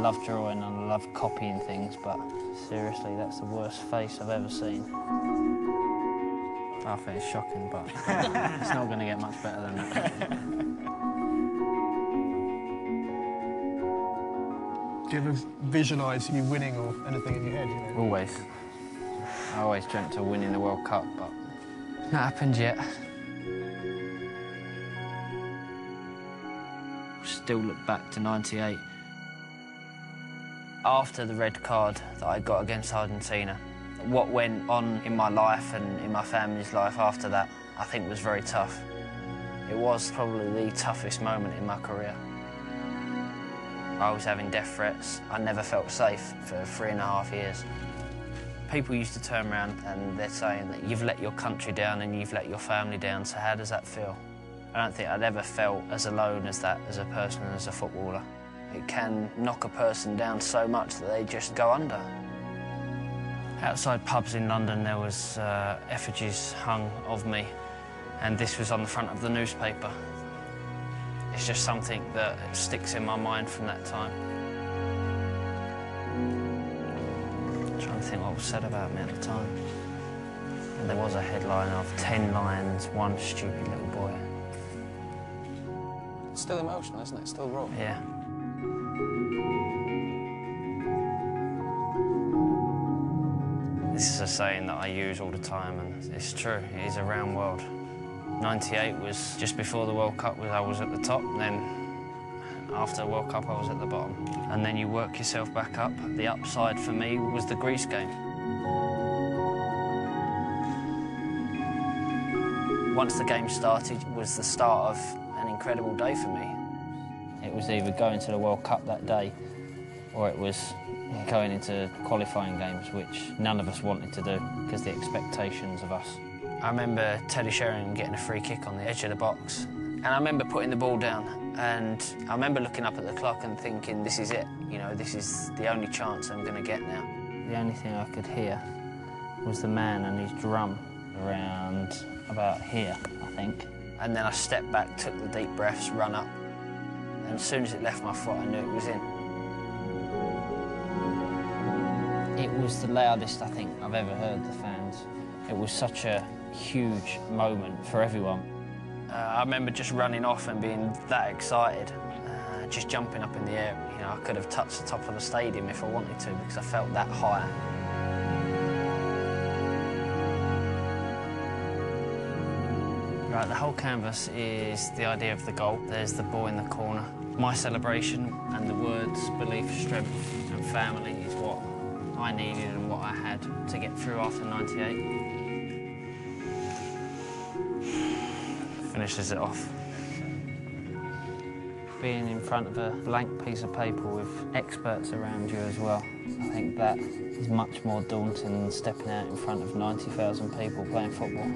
love drawing and I love copying things, but seriously, that's the worst face I've ever seen. I think it's shocking, but it's not going to get much better than that. Do you ever visualise you winning or anything in your head? You know? Always. I always dreamt of winning the World Cup, but it's not happened yet. Still look back to '98. After the red card that I got against Argentina, what went on in my life and in my family's life after that, I think was very tough. It was probably the toughest moment in my career. I was having death threats. I never felt safe for 3.5 years. People used to turn around and they're saying that you've let your country down and you've let your family down, so how does that feel? I don't think I'd ever felt as alone as that as a person and as a footballer. It can knock a person down so much that they just go under. Outside pubs in London, there was effigies hung of me, and this was on the front of the newspaper. It's just something that sticks in my mind from that time. I'm trying to think what was said about me at the time. And there was a headline of 10 lions, 1 stupid little boy. It's still emotional, isn't it? It's still raw. Yeah. This is a saying that I use all the time, and it's true. It is a round world. '98 was just before the World Cup. I was at the top, and then after the World Cup, I was at the bottom. And then you work yourself back up. The upside for me was the Greece game. Once the game started, it was the start of an incredible day for me. It was either going to the World Cup that day, or it was going into qualifying games, which none of us wanted to do because the expectations of us. I remember Teddy Sheringham getting a free kick on the edge of the box, and I remember putting the ball down, and I remember looking up at the clock and thinking, this is it, you know, this is the only chance I'm going to get now. The only thing I could hear was the man and his drum around about here, I think. And then I stepped back, took the deep breaths, run up, and as soon as it left my foot, I knew it was in. It was the loudest I think I've ever heard the fans. It was such a huge moment for everyone. I remember just running off and being that excited, just jumping up in the air. You know, I could have touched the top of the stadium if I wanted to because I felt that high. Right, the whole canvas is the idea of the goal. There's the ball in the corner. My celebration and the words belief, strength and family is what I needed and what I had to get through after '98. Finishes it off. Being in front of a blank piece of paper with experts around you as well, I think that is much more daunting than stepping out in front of 90,000 people playing football.